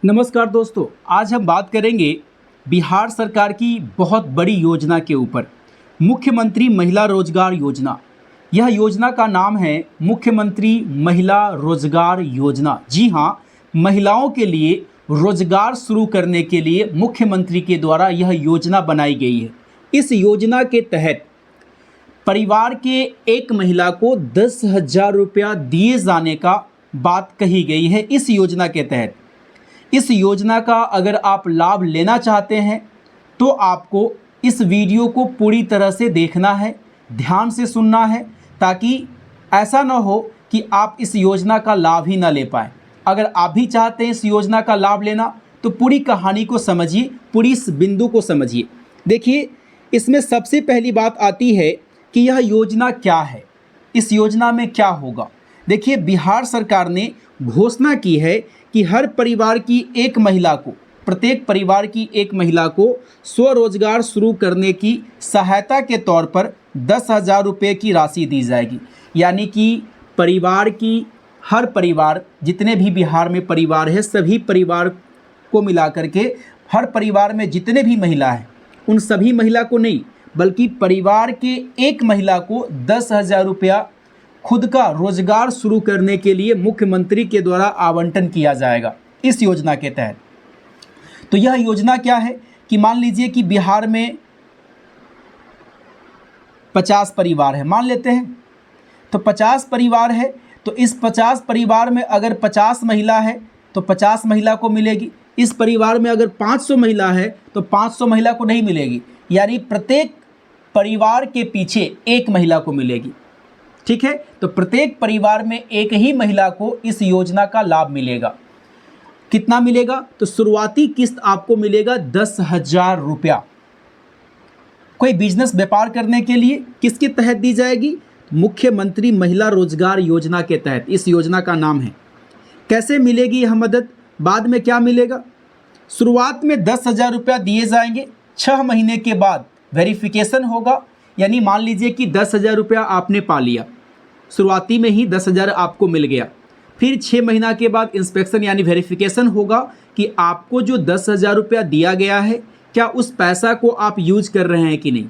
नमस्कार दोस्तों, आज हम बात करेंगे बिहार सरकार की बहुत बड़ी योजना के ऊपर। मुख्यमंत्री महिला रोजगार योजना। यह योजना का नाम है मुख्यमंत्री महिला रोजगार योजना। जी हाँ, महिलाओं के लिए रोजगार शुरू करने के लिए मुख्यमंत्री के द्वारा यह योजना बनाई गई है। इस योजना के तहत परिवार के एक महिला को 10,000 रुपया दिए जाने का बात कही गई है। इस योजना के तहत इस योजना का अगर आप लाभ लेना चाहते हैं तो आपको इस वीडियो को पूरी तरह से देखना है, ध्यान से सुनना है, ताकि ऐसा ना हो कि आप इस योजना का लाभ ही ना ले पाएँ। अगर आप भी चाहते हैं इस योजना का लाभ लेना तो पूरी कहानी को समझिए, पूरी इस बिंदु को समझिए। देखिए, इसमें सबसे पहली बात आती है कि यह योजना क्या है, इस योजना में क्या होगा। देखिए, बिहार सरकार ने घोषणा की है कि हर परिवार की एक महिला को, प्रत्येक परिवार की एक महिला को स्वरोजगार शुरू करने की सहायता के तौर पर 10,000 रुपये की राशि दी जाएगी। यानी कि परिवार की हर परिवार, जितने भी बिहार में परिवार है, सभी परिवार को मिला करके हर परिवार में जितने भी महिला हैं, उन सभी महिला को नहीं, बल्कि परिवार के एक महिला को 10,000 रुपया खुद का रोजगार शुरू करने के लिए मुख्यमंत्री के द्वारा आवंटन किया जाएगा इस योजना के तहत। तो यह योजना क्या है कि मान लीजिए कि बिहार में 50 परिवार है, मान लेते हैं। तो 50 परिवार है, तो इस 50 परिवार में अगर 50 महिला है तो 50 महिला को मिलेगी। इस परिवार में अगर 500 महिला है तो 500 महिला को नहीं मिलेगी। यानी प्रत्येक परिवार के पीछे एक महिला को मिलेगी। ठीक है, तो प्रत्येक परिवार में एक ही महिला को इस योजना का लाभ मिलेगा। कितना मिलेगा? तो शुरुआती किस्त आपको मिलेगा 10,000 रुपया। कोई बिजनेस व्यापार करने के लिए किसके तहत दी जाएगी? मुख्यमंत्री महिला रोजगार योजना के तहत इस योजना का नाम है। कैसे मिलेगी यह मदद? बाद में क्या मिलेगा? शुरुआत में 10,000 रुपया दिए जाएंगे। 6 महीने के बाद वेरिफिकेशन होगा। यानी मान लीजिए कि 10,000 रुपया आपने पा लिया, शुरुआती में ही 10,000 आपको मिल गया। फिर 6 महीना के बाद इंस्पेक्शन यानी वेरिफिकेशन होगा कि आपको जो 10,000 रुपया दिया गया है, क्या उस पैसा को आप यूज कर रहे हैं कि नहीं,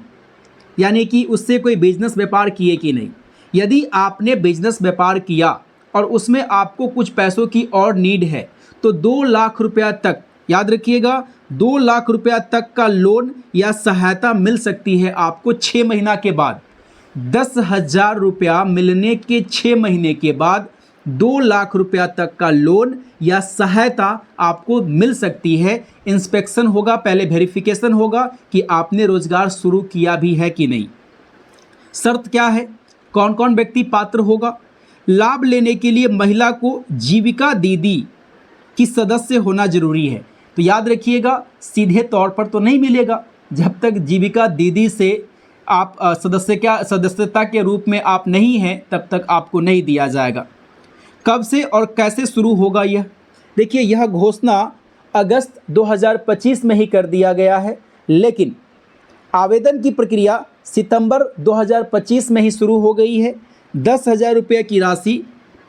यानी कि उससे कोई बिजनेस व्यापार किए कि नहीं। यदि आपने बिजनेस व्यापार किया और उसमें आपको कुछ पैसों की और नीड है तो 2 लाख रुपया तक, याद रखिएगा, 2 लाख रुपया तक का लोन या सहायता मिल सकती है आपको 6 महीना के बाद। 10,000 रुपया मिलने के 6 महीने के बाद 2 लाख रुपया तक का लोन या सहायता आपको मिल सकती है। इंस्पेक्शन होगा, पहले वेरिफिकेशन होगा कि आपने रोजगार शुरू किया भी है कि नहीं। शर्त क्या है? कौन कौन व्यक्ति पात्र होगा? लाभ लेने के लिए महिला को जीविका दीदी की सदस्य होना जरूरी है। तो याद रखिएगा, सीधे तौर पर तो नहीं मिलेगा। जब तक जीविका दीदी से आप सदस्यता के रूप में आप नहीं हैं, तब तक आपको नहीं दिया जाएगा। कब से और कैसे शुरू होगा यह? देखिए, यह घोषणा अगस्त 2025 में ही कर दिया गया है, लेकिन आवेदन की प्रक्रिया सितंबर 2025 में ही शुरू हो गई है। 10,000 रुपये की राशि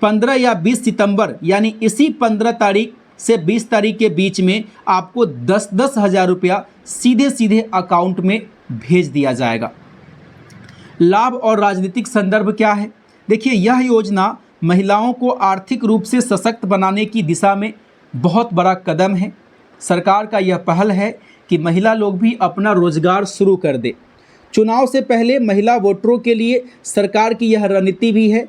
15 या 20 सितंबर, यानी इसी 15 तारीख से 20 तारीख के बीच में आपको 10,000 रुपया सीधे सीधे अकाउंट में भेज दिया जाएगा। लाभ और राजनीतिक संदर्भ क्या है? देखिए, यह योजना महिलाओं को आर्थिक रूप से सशक्त बनाने की दिशा में बहुत बड़ा कदम है। सरकार का यह पहल है कि महिला लोग भी अपना रोजगार शुरू कर दे। चुनाव से पहले महिला वोटरों के लिए सरकार की यह रणनीति भी है।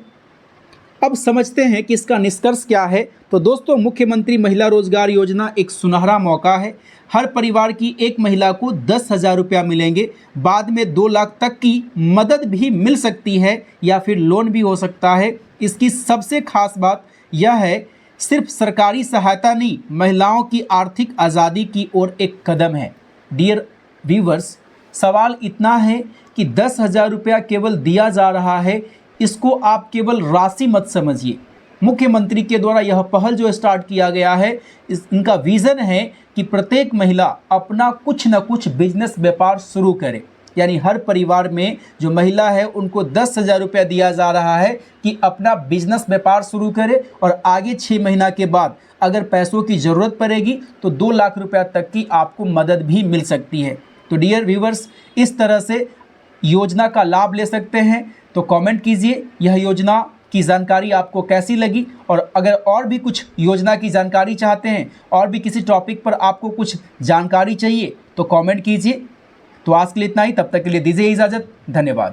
अब समझते हैं कि इसका निष्कर्ष क्या है। तो दोस्तों, मुख्यमंत्री महिला रोजगार योजना एक सुनहरा मौका है। हर परिवार की एक महिला को 10,000 रुपया मिलेंगे। बाद में 2 लाख तक की मदद भी मिल सकती है या फिर लोन भी हो सकता है। इसकी सबसे खास बात यह है, सिर्फ सरकारी सहायता नहीं, महिलाओं की आर्थिक आज़ादी की ओर एक कदम है। डियर व्यूवर्स, सवाल इतना है कि 10,000 रुपया केवल दिया जा रहा है, इसको आप केवल राशि मत समझिए। मुख्यमंत्री के द्वारा यह पहल जो स्टार्ट किया गया है, इनका विज़न है कि प्रत्येक महिला अपना कुछ न कुछ बिजनेस व्यापार शुरू करे। यानी हर परिवार में जो महिला है उनको 10,000 रुपया दिया जा रहा है कि अपना बिजनेस व्यापार शुरू करे और आगे 6 महीना के बाद अगर पैसों की ज़रूरत पड़ेगी तो 2 लाख रुपया तक की आपको मदद भी मिल सकती है। तो डियर व्यूवर्स, इस तरह से योजना का लाभ ले सकते हैं। तो कमेंट कीजिए यह योजना की जानकारी आपको कैसी लगी, और अगर और भी कुछ योजना की जानकारी चाहते हैं और भी किसी टॉपिक पर आपको कुछ जानकारी चाहिए तो कमेंट कीजिए। तो आज के लिए इतना ही, तब तक के लिए दीजिए इजाज़त, धन्यवाद।